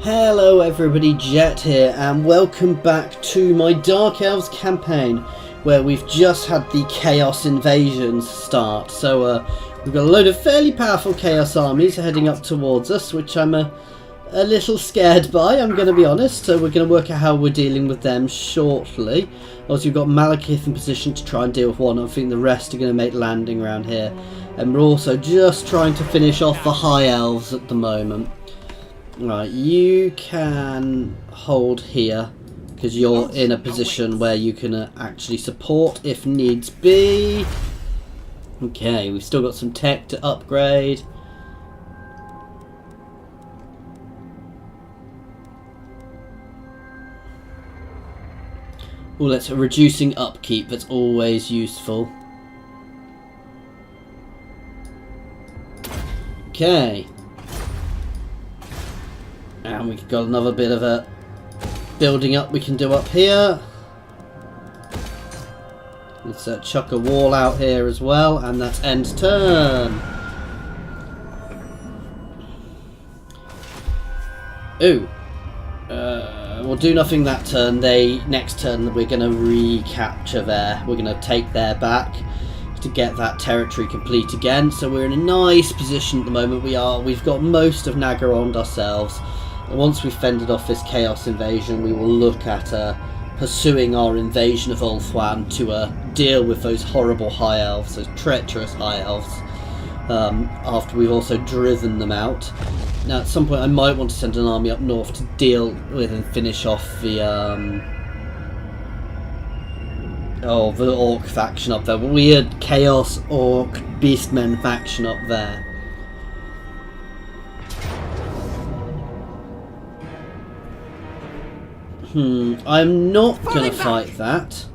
Hello everybody, Jet here, and welcome back to my Dark Elves campaign, where we've just had the Chaos invasions start. So we've got a load of fairly powerful Chaos armies heading up towards us, which I'm a little scared by, I'm going to be honest. So we're going to work out how we're dealing with them shortly. Also, we've got Malekith in position to try and deal with one. I think the rest are going to make landing around here. And we're also just trying to finish off the High Elves at the moment. Right, you can hold here because you're in a position where you can actually support if needs be. Okay, we've still got some tech to upgrade. Oh, that's reducing upkeep, that's always useful. Okay. And we've got another bit of a building up we can do up here. Let's chuck a wall out here as well, and that's end turn. Ooh. We'll do nothing that turn. Next turn we're going to recapture there. We're going to take their back to get that territory complete again. So we're in a nice position at the moment. We've got most of Nagarond ourselves. And once we've fended off this Chaos invasion, we will look at pursuing our invasion of Ulthuan to deal with those horrible High Elves, those treacherous High Elves, after we've also driven them out. Now, at some point, I might want to send an army up north to deal with and finish off the Orc faction up there. Weird Chaos Orc Beastmen faction up there. I'm not going to fight that.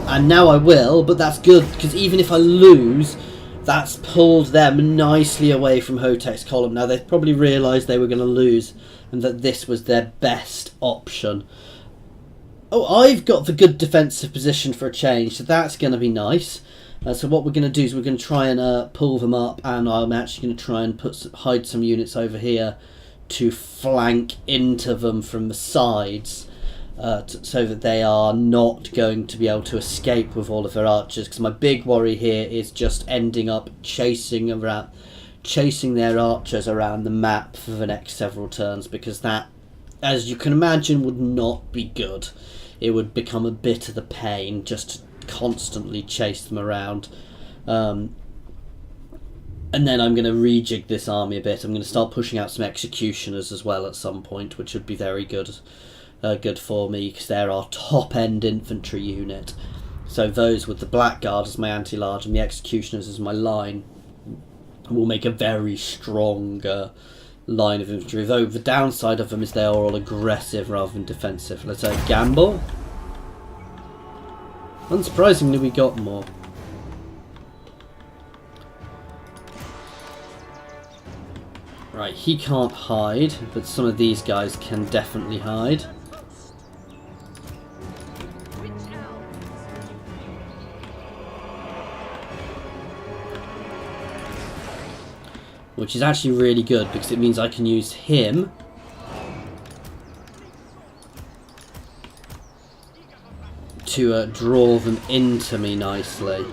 And now I will, but that's good, because even if I lose, that's pulled them nicely away from Hotek's column. Now, they've probably realised they were going to lose, and that this was their best option. Oh, I've got the good defensive position for a change, so that's going to be nice. So what we're going to do is we're going to try and pull them up, and I'm actually going to try and hide some units over here to flank into them from the sides, so that they are not going to be able to escape with all of their archers, because my big worry here is just ending up chasing their archers around the map for the next several turns, because that, as you can imagine, would not be good. It would become a bit of the pain just to constantly chase them around. And then I'm going to rejig this army a bit. I'm going to start pushing out some executioners as well at some point, which would be very good for me, because they're our top-end infantry unit. So those with the Blackguard as my anti-large and the executioners as my line will make a very strong line of infantry. Though the downside of them is they are all aggressive rather than defensive. Let's gamble. Unsurprisingly, we got more. Right, he can't hide, but some of these guys can definitely hide. Which is actually really good, because it means I can use him to draw them into me nicely.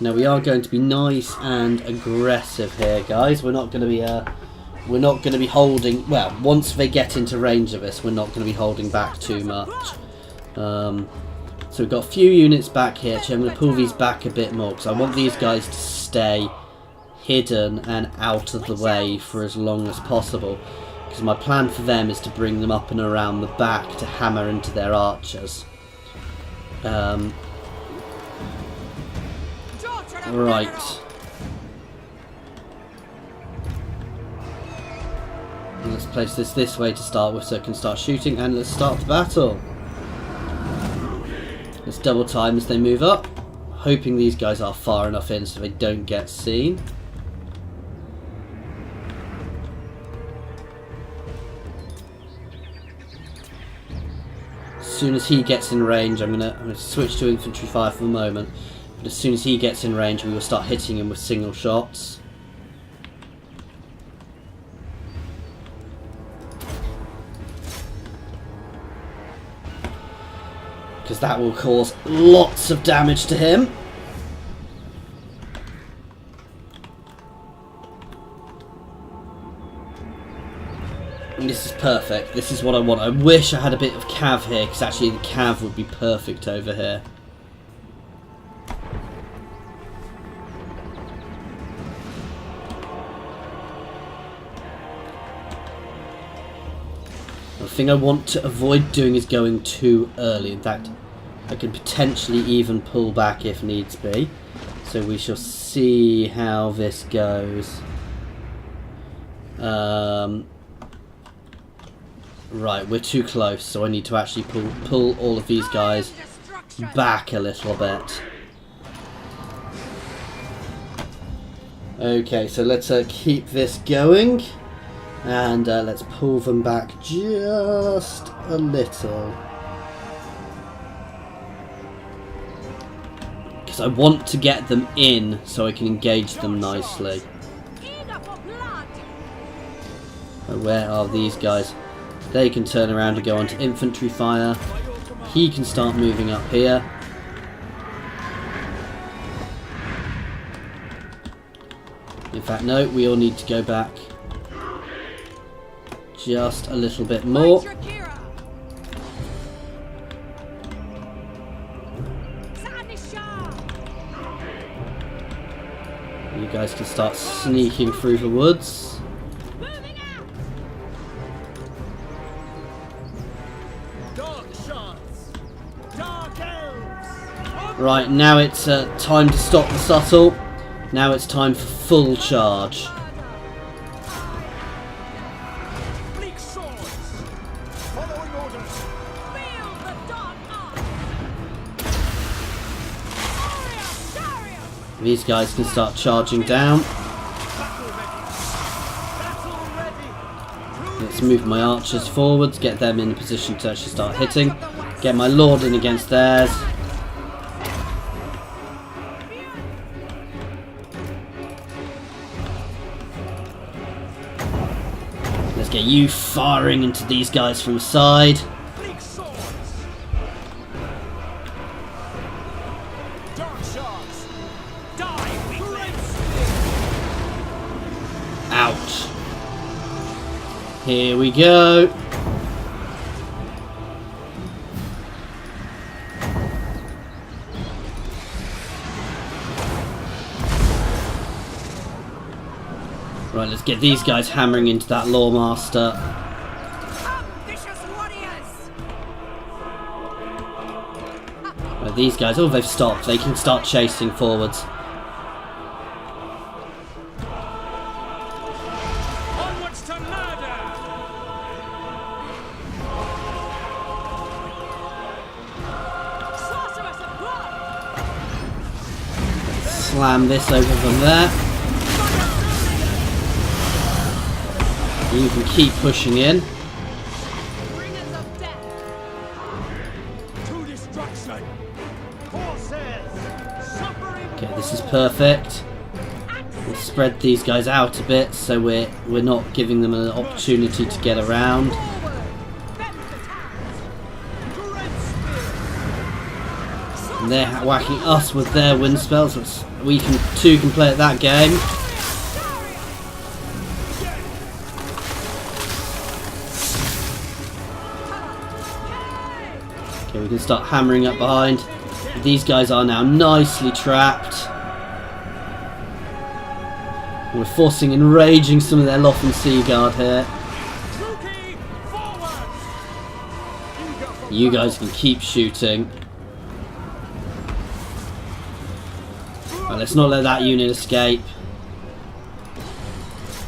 Now we are going to be nice and aggressive here, guys. We're not going to be holding. Well, once they get into range of us, we're not going to be holding back too much. So we've got a few units back here. Actually, I'm going to pull these back a bit more because I want these guys to stay hidden and out of the way for as long as possible. Because my plan for them is to bring them up and around the back to hammer into their archers. Right. Let's place this way to start with so I can start shooting, and let's start the battle. Let's double time as they move up, hoping these guys are far enough in so they don't get seen. soon as he gets in range, I'm gonna switch to infantry fire for the moment. But as soon as he gets in range, we will start hitting him with single shots. Because that will cause lots of damage to him. And this is perfect. This is what I want. I wish I had a bit of cav here, because actually the cav would be perfect over here. The thing I want to avoid doing is going too early. In fact, I could potentially even pull back if needs be. So we shall see how this goes. Right, we're too close, so I need to actually pull all of these guys back a little bit. Okay, so let's keep this going, and let's pull them back just a little. Because I want to get them in so I can engage them nicely. Where are these guys? They can turn around and go onto infantry fire. He can start moving up here. In fact, no, we all need to go back just a little bit more. You guys can start sneaking through the woods. Right, now it's time to stop the subtle. Now it's time for full charge. These guys can start charging down. Let's move my archers forwards, get them in a position to actually start hitting. Get my lord in against theirs. Let's get you firing into these guys from the side. Ouch. Here we go. Right, let's get these guys hammering into that Lawmaster. Right, these guys, oh, they've stopped. They can start chasing forwards. Onwards to murder! Sorceress of blood! Slam this over from there. You can keep pushing in. Bringers of death! To destruction! Okay, this is perfect. We'll spread these guys out a bit so we're not giving them an opportunity to get around. And they're whacking us with their wind spells. So we too can play at that game. Okay, we can start hammering up behind. These guys are now nicely trapped. We're forcing and raging some of their Loth Sea Guard here. You guys can keep shooting. Right, let's not let that unit escape.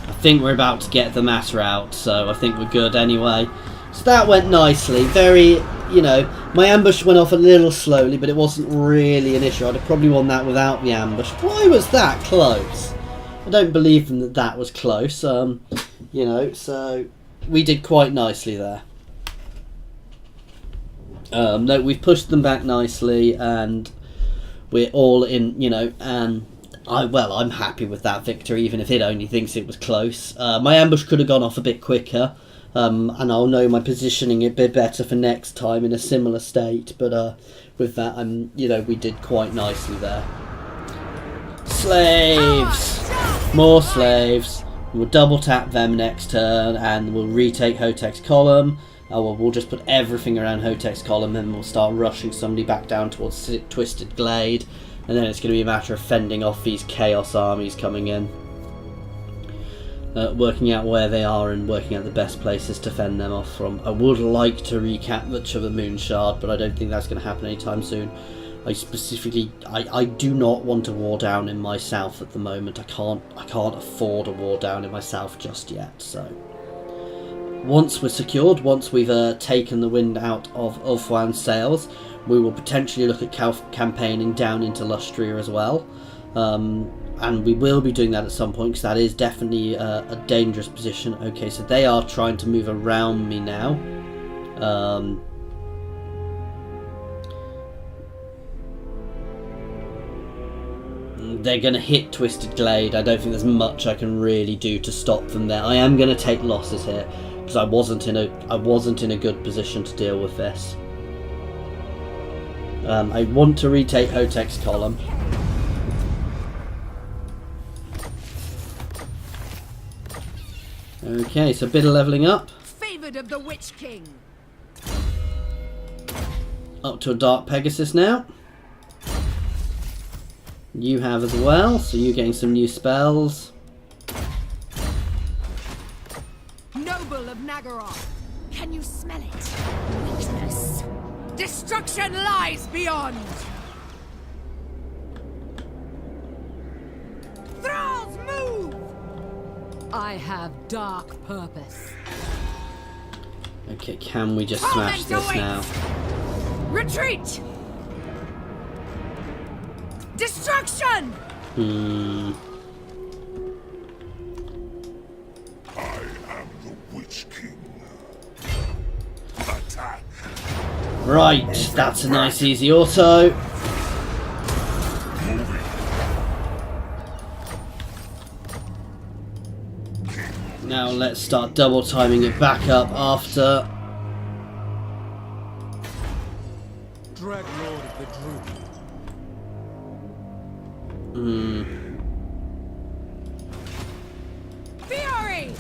I think we're about to get the matter out, so I think we're good anyway. So that went nicely. Very, you know, my ambush went off a little slowly, but it wasn't really an issue. I'd have probably won that without the ambush. Why was that close? I don't believe them that that was close. You know, so we did quite nicely there. No, we've pushed them back nicely, and we're all in, and I'm happy with that victory, even if it only thinks it was close. My ambush could have gone off a bit quicker, and I'll know my positioning a bit better for next time in a similar state, but with that, we did quite nicely there. Slaves! More slaves. We'll double tap them next turn, and we'll retake Hotek's column. We'll just put everything around Hotek's column, and we'll start rushing somebody back down towards Twisted Glade, and then it's going to be a matter of fending off these Chaos armies coming in. Working out where they are and working out the best places to fend them off from. I would like to recapture the Moon Shard, but I don't think that's going to happen anytime soon. I do not want a war down in my south at the moment. I can't afford a war down in my south just yet. So once we're secured, once we've taken the wind out of Ulthuan's sails, we will potentially look at campaigning down into Lustria as well. And we will be doing that at some point, because that is definitely a dangerous position. Okay, so they are trying to move around me now. They're going to hit Twisted Glade. I don't think there's much I can really do to stop them there. I am going to take losses here, because I wasn't in a good position to deal with this. I want to retake Hotek's column. Okay, so a bit of levelling up. Favoured of the Witch King. Up to a Dark Pegasus now. You have as well, so you're getting some new spells. Noble of Nagaroth, can you smell it? Weakness. Destruction lies beyond. Thralls, move! I have dark purpose. Okay, can we just smash this now? Retreat! Destruction! I am the Witch King. Attack. Right, that's a nice easy auto. Now let's start double timing it back up after. Dread Lord of the Druid. Fury!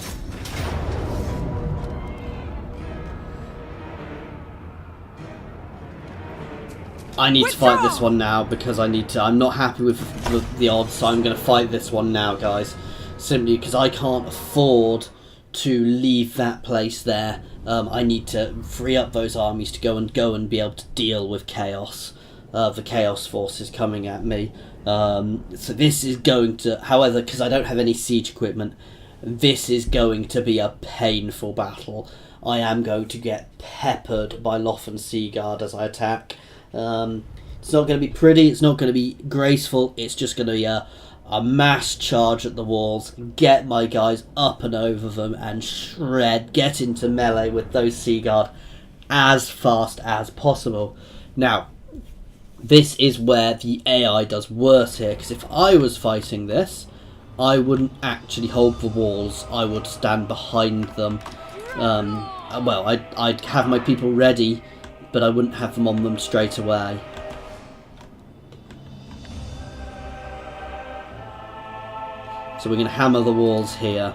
I need to fight this one now, because I'm not happy with the odds, so I'm going to fight this one now, guys. Simply because I can't afford to leave that place there. I need to free up those armies to go and be able to deal with chaos. The chaos forces coming at me. So this is going to, however, because I don't have any siege equipment, this is going to be a painful battle. I am going to get peppered by Loth Seaguard as I attack. It's not going to be pretty, it's not going to be graceful, it's just going to be a mass charge at the walls, get my guys up and over them and shred, get into melee with those Seaguard as fast as possible. Now, this is where the AI does worse here, because if I was fighting this, I wouldn't actually hold the walls, I would stand behind them. Well, I'd have my people ready, but I wouldn't have them on them straight away. So we're going to hammer the walls here.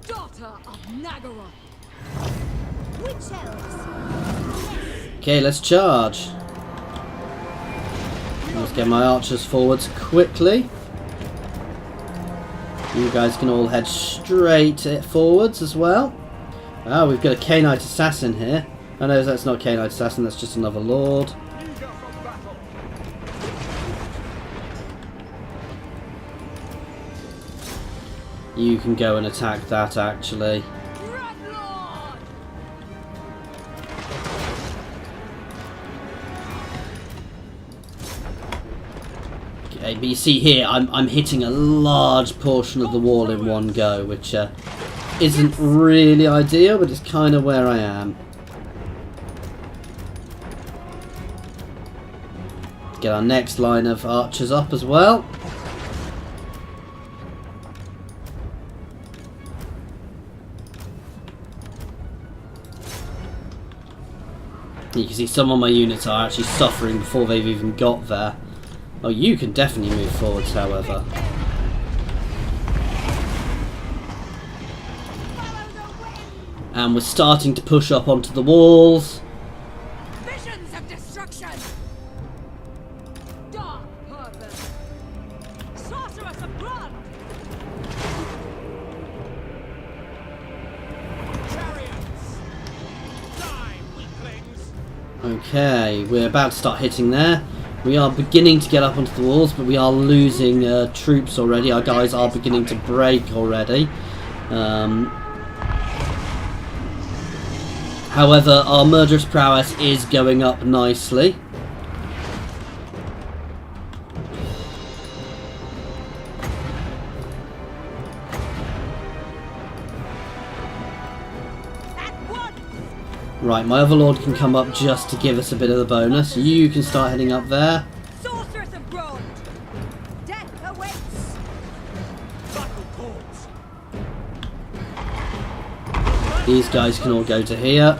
Daughter of Nagaroth. Witch Elves. Okay, let's charge. Let's get my archers forwards quickly. You guys can all head straight forwards as well. Ah, we've got a K-Knight Assassin here. Oh no, that's not K-Knight Assassin, that's just another Lord. You can go and attack that, actually. Okay, but you see here, I'm hitting a large portion of the wall in one go, which isn't really ideal, but it's kind of where I am. Get our next line of archers up as well. You can see some of my units are actually suffering before they've even got there. Oh, you can definitely move forwards, however. And we're starting to push up onto the walls. Visions of destruction. Dark purpose. Sorceress of blood. Chariots. Die, weaklings. Okay, we're about to start hitting there. We are beginning to get up onto the walls, but we are losing troops already. Our guys are beginning to break already. However, our murderous prowess is going up nicely. Right, my overlord can come up just to give us a bit of the bonus. You can start heading up there. Sorceress of Grond. Death awaits. Battle calls. These guys can all go to here.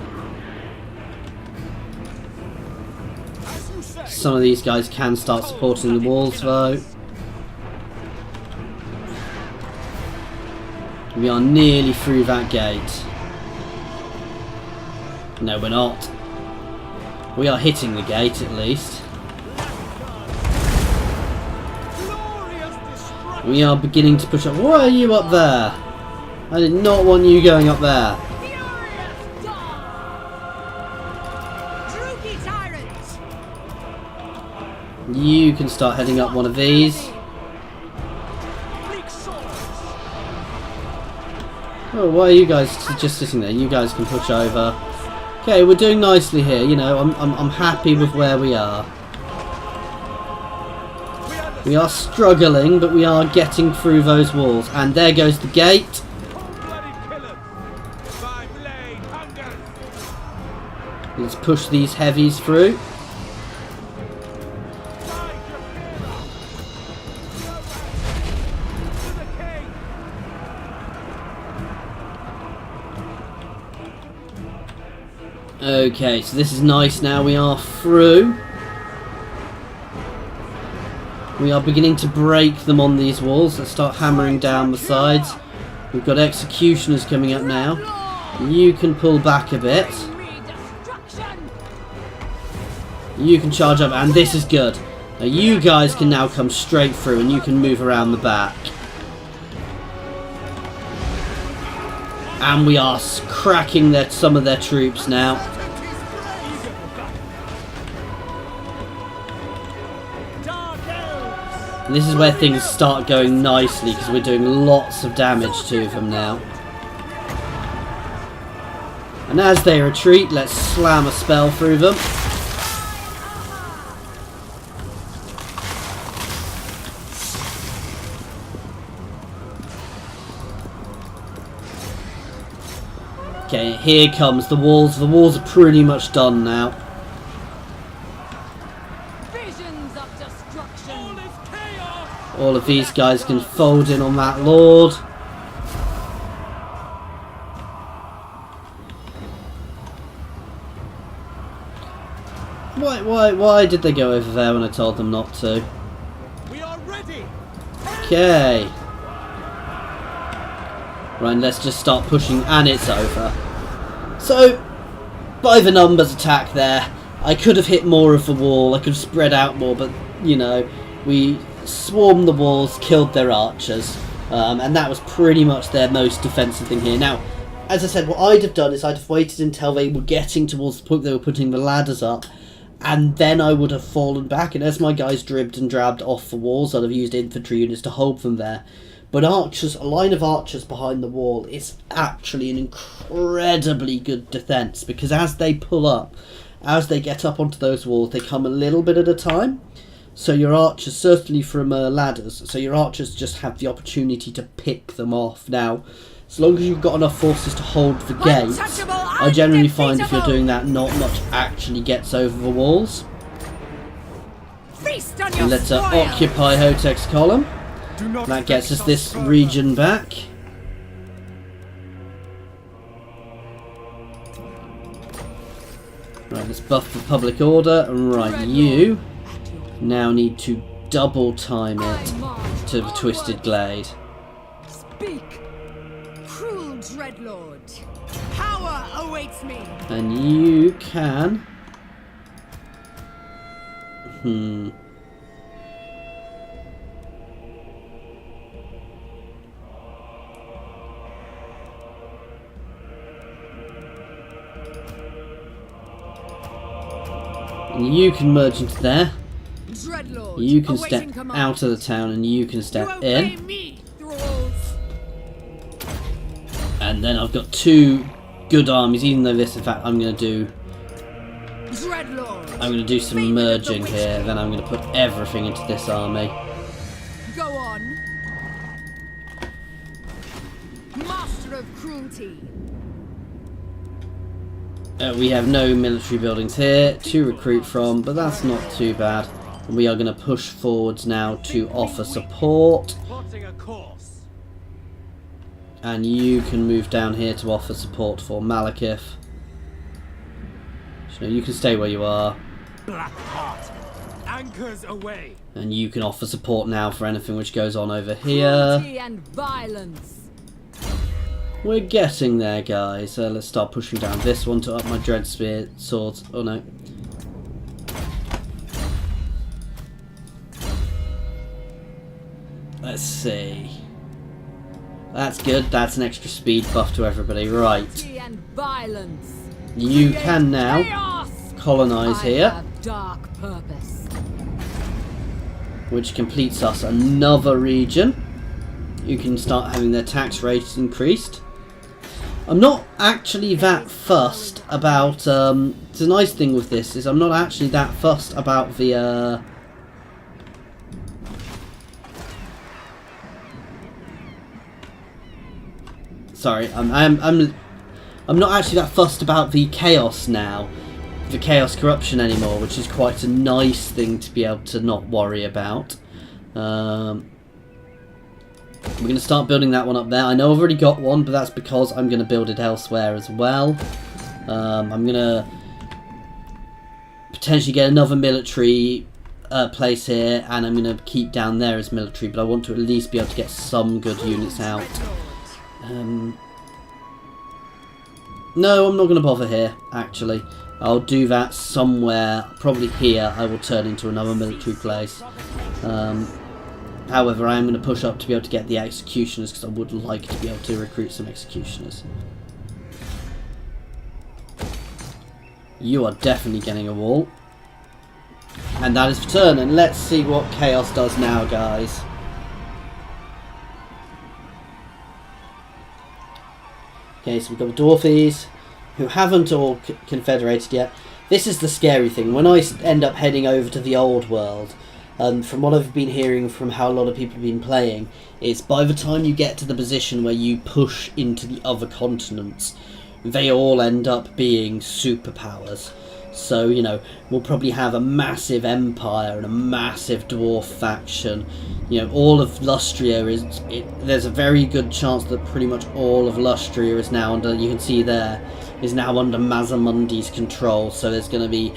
As you say. Some of these guys can start supporting the walls though. We are nearly through that gate. No, we're not. We are hitting the gate at least. Glorious destruction. We are beginning to push up. Why are you up there? I did not want you going up there. Furious dawn. Drugi tyrants. You can start heading up one of these. Bleak swords. Oh, why are you guys just sitting there? You guys can push over. Okay, we're doing nicely here. You know, I'm happy with where we are. We are struggling, but we are getting through those walls. And there goes the gate. Bloody killers. By blade hunger. Let's push these heavies through. Okay, so this is nice now. We are through. We are beginning to break them on these walls. Let's start hammering down the sides. We've got executioners coming up now. You can pull back a bit. You can charge up, and this is good. Now you guys can now come straight through and you can move around the back. And we are cracking some of their troops now. And this is where things start going nicely because we're doing lots of damage to them now. And as they retreat, let's slam a spell through them. Okay, here comes the walls. The walls are pretty much done now. Visions of destruction. All is chaos. All of these guys can fold in on that lord. Why did they go over there when I told them not to? We are ready. Okay. Right, let's just start pushing, and it's over. So, by the numbers attack there, I could have hit more of the wall, I could have spread out more, but, you know, we swarmed the walls, killed their archers, and that was pretty much their most defensive thing here. Now, as I said, what I'd have done is I'd have waited until they were getting towards the point they were putting the ladders up, and then I would have fallen back, and as my guys dribbed and drabbed off the walls, I'd have used infantry units to hold them there. But archers, a line of archers behind the wall is actually an incredibly good defence, because as they pull up, as they get up onto those walls, they come a little bit at a time. So your archers, certainly from ladders, so your archers just have the opportunity to pick them off. Now, as long as you've got enough forces to hold the gates, I generally find if you're doing that, not much actually gets over the walls. Feast on your And let's spoil. occupy Hotek's column. Do not That gets us vex this further. region back. Right, let's buff the public order. Right, you now need to double time it to the Twisted Glade. Speak, cruel dreadlord. Power awaits me. And you can... And you can merge into there. Dreadlord. You can awaiting step command. out of the town and you can You step obey in. me, thralls. And then I've got two good armies, even though this, in fact, I'm going to do some Favorite of the merging Witch here. King. Then I'm going to put everything into this army. Go on. Master of cruelty. We have no military buildings here to recruit from, but that's not too bad. And we are going to push forwards now to offer support. Plotting a course. And you can move down here to offer support for Malekith. So you can stay where you are. Black heart. Anchors away. And you can offer support now for anything which goes on over here. Cruelty and violence. We're getting there, guys. Let's start pushing down this one to up my dread spear swords. Oh no. Let's see. That's good. That's an extra speed buff to everybody. Right. Cruelty and violence. You can now Chaos. colonize I here, have dark purpose. which completes us another region. You can start having their tax rates increased. I'm not actually that fussed about, it's a nice thing with this, is I'm not actually that fussed about the, sorry, I'm not actually that fussed about the chaos now, the chaos corruption anymore, which is quite a nice thing to be able to not worry about. We're going to start building that one up there. I know I've already got one, but that's because I'm going to build it elsewhere as well. I'm going to potentially get another military place here, and I'm going to keep down there as military, but I want to at least be able to get some good units out. No, I'm not going to bother here, actually. I'll do that somewhere, probably here. I will turn into another military place. However, I am going to push up to be able to get the executioners, because I would like to be able to recruit some executioners. You are definitely getting a wall. And that is for turn, and let's see what Chaos does now, guys. Okay, so we've got the Dwarfies, who haven't all confederated yet. This is the scary thing. When I end up heading over to the old world, from what I've been hearing from how a lot of people have been playing, is by the time you get to the position where you push into the other continents, they all end up being superpowers. So, you know, we'll probably have a massive empire and a massive dwarf faction. You know, all of Lustria there's a very good chance that pretty much all of Lustria is now under, you can see there, is now under Mazamundi's control. So there's going to be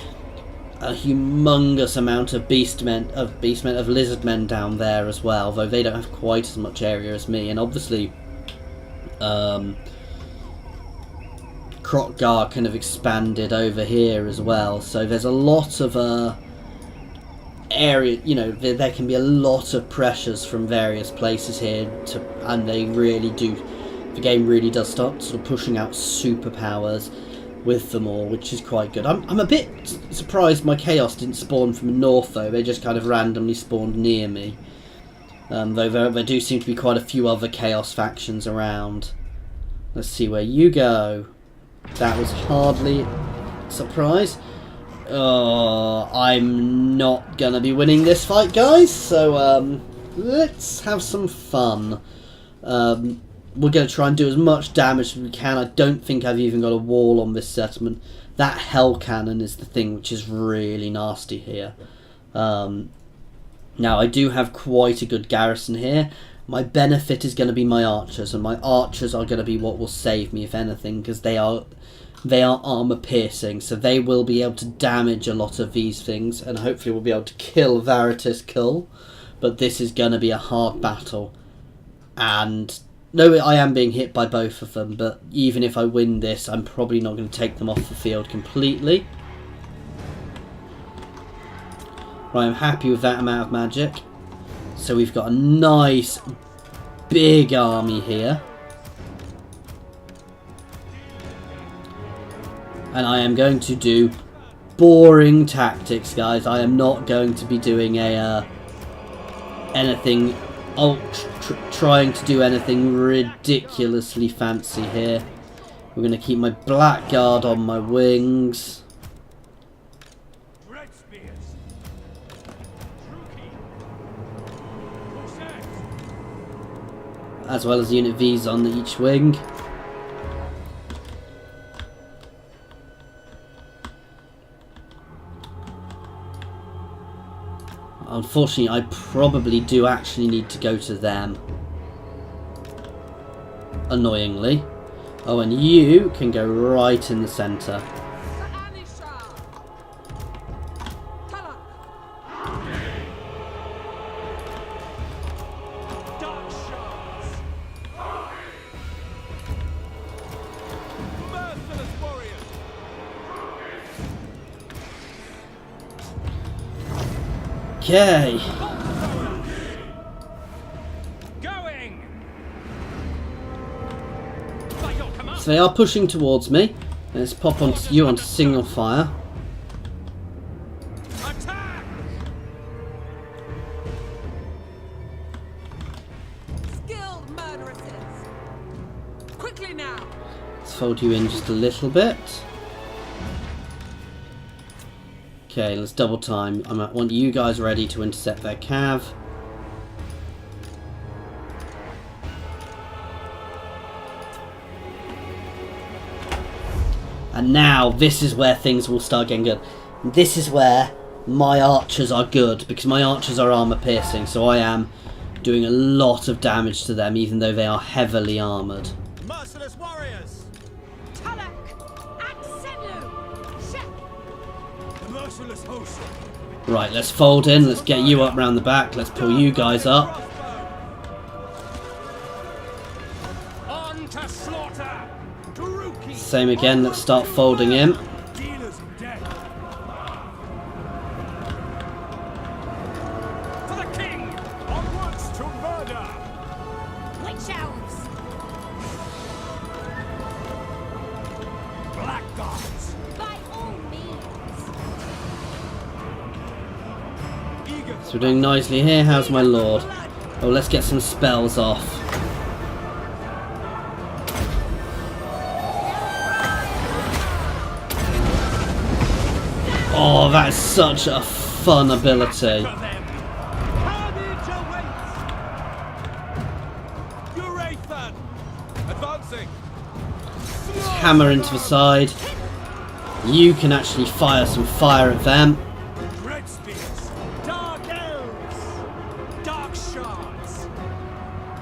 a humongous amount of lizardmen down there as well, though they don't have quite as much area as me. And obviously, Krotgar kind of expanded over here as well, so there's a lot of area, you know, there can be a lot of pressures from various places here, and they really do, the game really does start sort of pushing out superpowers with them all, which is quite good. I'm a bit surprised my Chaos didn't spawn from the north, though. They just kind of randomly spawned near me, though there do seem to be quite a few other Chaos factions around. Let's see where you go. That was hardly a surprise. Oh, I'm not gonna be winning this fight, guys, so let's have some fun. We're going to try and do as much damage as we can. I don't think I've even got a wall on this settlement. That hell cannon is the thing which is really nasty here. Now, I do have quite a good garrison here. My benefit is going to be my archers, and my archers are going to be what will save me, if anything, because they are armor piercing, so they will be able to damage a lot of these things, and hopefully we'll be able to kill Veritas Kull. But this is going to be a hard battle, and no, I am being hit by both of them, but even if I win this, I'm probably not going to take them off the field completely. Right, I'm happy with that amount of magic. So we've got a nice big army here. And I am going to do boring tactics, guys. I am not going to be doing anything trying to do anything ridiculously fancy here. We're going to keep my blackguard on my wings. As well as Unit V's on each wing. Unfortunately, I probably do actually need to go to them. Annoyingly. Oh, and you can go right in the centre. Okay. So they are pushing towards me. Let's pop you onto single fire. Attack! Skilled murderesses. Quickly now. Let's fold you in just a little bit. Okay, let's double time. I want you guys ready to intercept their cav. And now, this is where things will start getting good. This is where my archers are good, because my archers are armor piercing, so I am doing a lot of damage to them, even though they are heavily armored. Merciless warriors! Merciless host. Right, let's fold in. Let's get you up round the back. Let's pull you guys up. On to slaughter. Same again. Let's start folding in. Dealers of death. For the king. Onwards to murder. Witch elves. Blackguards. By all means. So we're doing nicely here. How's my lord? Oh, let's get some spells off. Oh, that is such a fun ability. Advancing. Hammer into the side. You can actually fire some fire at them. Red spears. Dark elves. Dark shards.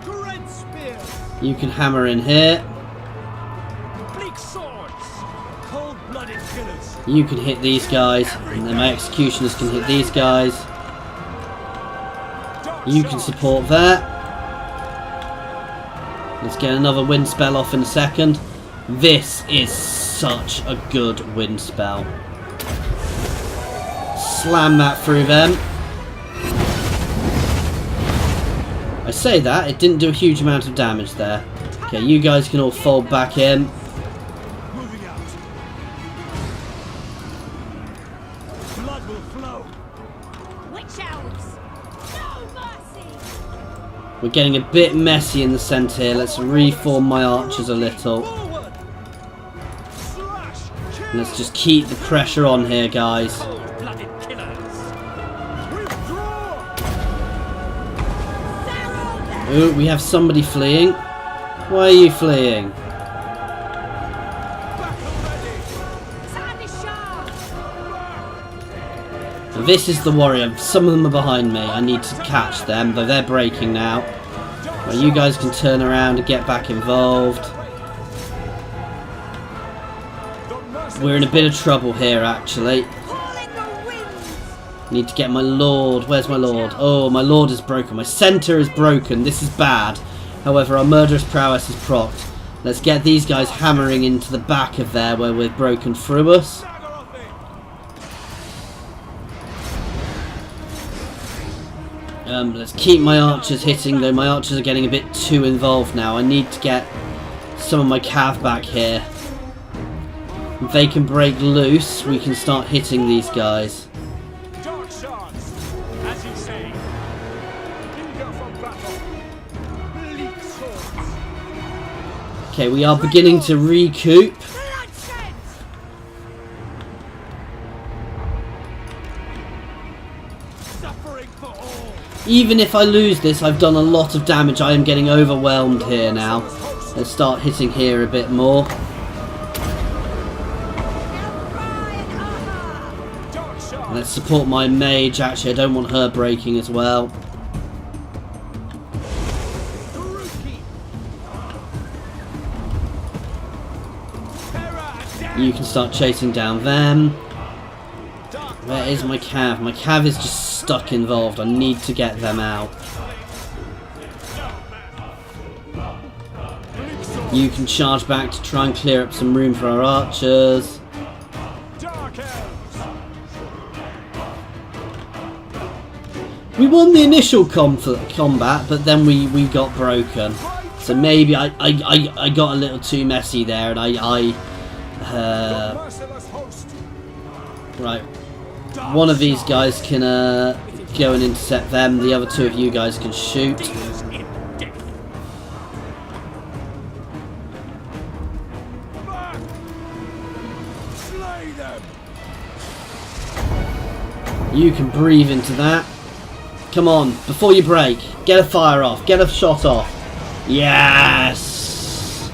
Red spears. You can hammer in here. Bleak swords. Cold-blooded killers. You can hit these guys. And then my executioners can hit these guys. You can support that. Let's get another wind spell off in a second. This is such a good wind spell. Slam that through them. I say that, it didn't do a huge amount of damage there. Okay, you guys can all fold back in. Moving out. Blood will flow. Witch elves. No mercy. We're getting a bit messy in the centre here. Let's reform my archers a little. Forward. Slash. Kill. Let's just keep the pressure on here, guys. Cold-blooded killers. Oh, we have somebody fleeing. Why are you fleeing? Time is sharp. This is the warrior. Some of them are behind me. I need to catch them, but they're breaking now. Well, you guys can turn around and get back involved. We're in a bit of trouble here, actually. Calling the winds. Need to get my lord. Where's my lord? Oh, my lord is broken. My centre is broken. This is bad. However, our murderous prowess is procced. Let's get these guys hammering into the back of there where we've broken through us. Let's keep my archers hitting, though my archers are getting a bit too involved now. I need to get some of my cav back here. If they can break loose, we can start hitting these guys. Dark shards, as you say. Eager for battle. Bleak swords. Okay, we are beginning to recoup. Bloodshed. Suffering for all. Even if I lose this, I've done a lot of damage. I am getting overwhelmed here now. Let's start hitting here a bit more. Dark shards. Let's support my mage. Actually, I don't want her breaking as well. Rookie. Terror and death. You can start chasing down them. Dark Where is my cav? My cav is just stuck involved. I need to get them out. You can charge back to try and clear up some room for our archers. Dark elves. We won the initial combat, but then we got broken. So maybe I got a little too messy there, and Merciless host. right. One of these guys can go and intercept them. The other two of you guys can shoot. Dealers in death. Back. Slay them. You can breathe into that. Come on, before you break, get a fire off, get a shot off. Yes.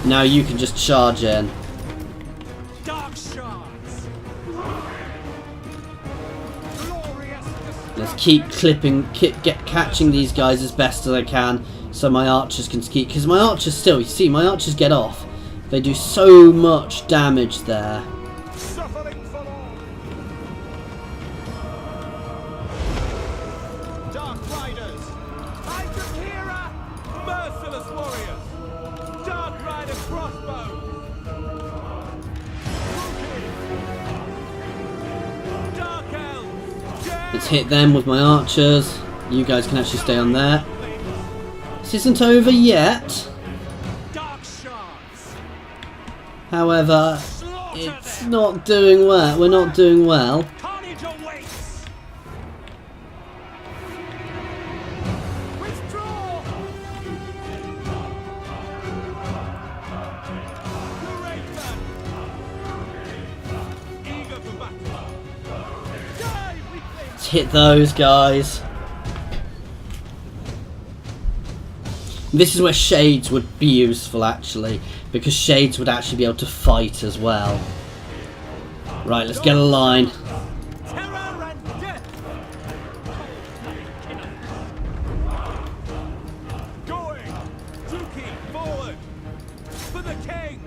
Now you can just charge in. Dark shards. Glorious. Let's keep clipping, catching these guys as best as I can, so my archers can keep. Because my archers still, you see, my archers get off. They do so much damage there. Suffering for all. Dark riders. Hydra merciless warriors. Dark rider crossbow. Rookie. Dark elves. Let's hit them with my archers. You guys can actually stay on there. This isn't over yet. Dark shards. However, Slaughter it's them. not doing well. We're not doing well. Carnage awaits. Withdraw. Curator. Eager for battle. Die, weakling. Let's hit those guys. This is where shades would be useful, actually, because shades would actually be able to fight as well. Right, let's get a line. Terror and death. Going. Dookie, forward. For the king.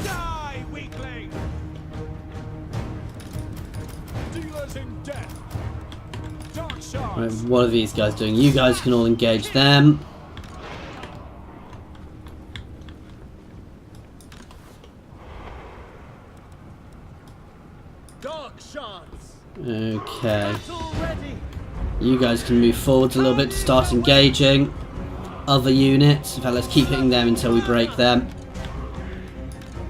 Die, weakling. Dealers in death. Dark Right, shards. what are these guys doing? You guys can all engage them. Dark shards. Okay. Battle ready. You guys can move forwards a little bit to start engaging other units. In fact, let's keep hitting them until we break them.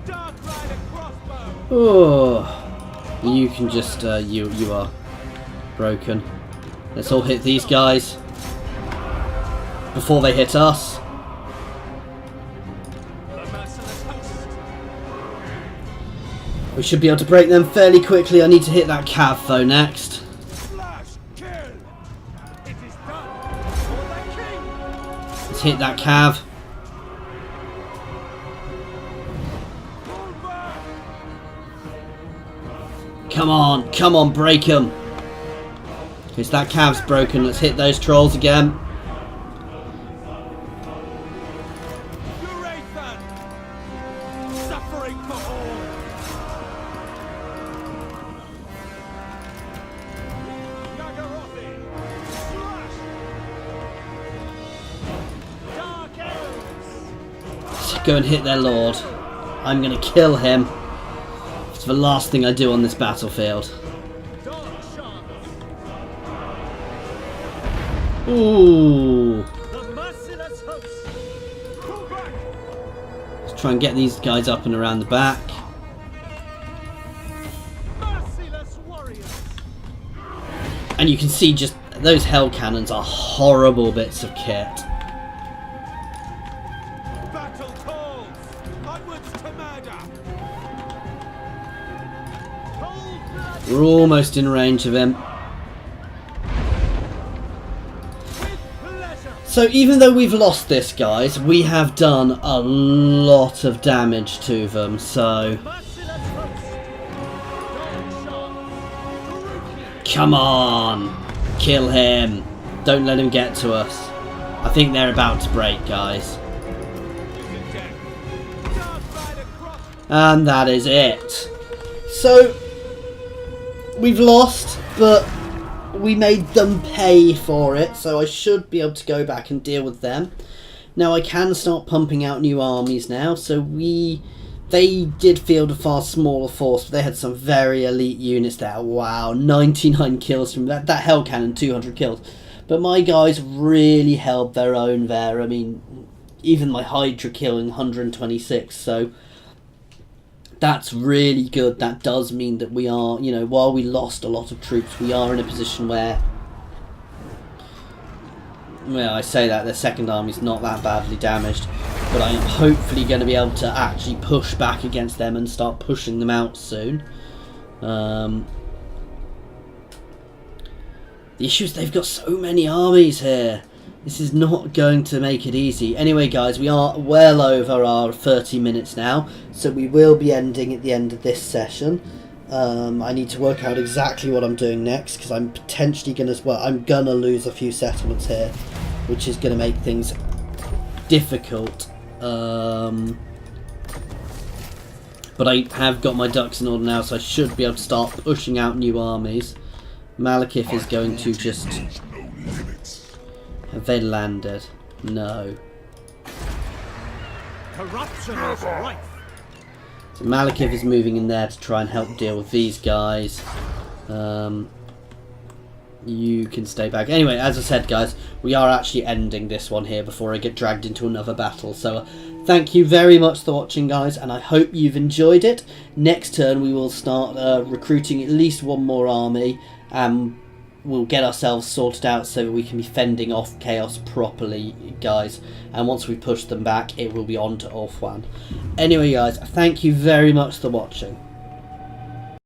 Dark rider crossbow. Oh, you can just you are broken. Let's all hit these guys before they hit us. The merciless host. We should be able to break them fairly quickly. I need to hit that cav though next. Slash! Kill! It is done! For the king! Let's hit that cav. Pull back! Come on, break them. Okay, so that cav's broken. Let's hit those trolls again. Eurathan! Suffering for all! Nagarothi! Slash! Dark Elves! Let's go and hit their lord. I'm gonna kill him. It's the last thing I do on this battlefield. Dark Shards! Ooh. The merciless host! Pull back! Let's try and get these guys up and around the back. Merciless warriors! And you can see just those hell cannons are horrible bits of kit. Battle calls! Onwards to murder! Cold blood We're almost in range of him. with pleasure! So even though we've lost this, guys, we have done a lot of damage to them. So Merciless host! Dark Shards! come on, kill him. Don't let him get to us. I think they're about to break, guys. Using deck! Dark Rider cross! And that is it. So we've lost, but we made them pay for it, so I should be able to go back and deal with them. Now I can start pumping out new armies now, so they did field a far smaller force, but they had some very elite units there. Wow, 99 kills from that hell cannon, 200 kills. But my guys really held their own there. I mean, even my Hydra killing 126, so that's really good. That does mean that we are, you know, while we lost a lot of troops, we are in a position where, well, I say that their second army's not that badly damaged, but I am hopefully going to be able to actually push back against them and start pushing them out soon. The issue is they've got so many armies here. This is not going to make it easy. Anyway, guys, we are well over our 30 minutes now, so we will be ending at the end of this session. I need to work out exactly what I'm doing next, because I'm potentially going to, well, I'm going to lose a few settlements here, which is going to make things difficult. But I have got my ducks in order now, so I should be able to start pushing out new armies. Malekith is going to just... Have they landed? No. Corruption is rife! So Malekith is moving in there to try and help deal with these guys. You can stay back. Anyway, as I said, guys, we are actually ending this one here before I get dragged into another battle. So thank you very much for watching, guys, and I hope you've enjoyed it. Next turn we will start recruiting at least one more army, and we'll get ourselves sorted out so that we can be fending off chaos properly, guys. And once we push them back, it will be on to Ulfwan. Anyway, guys, thank you very much for watching.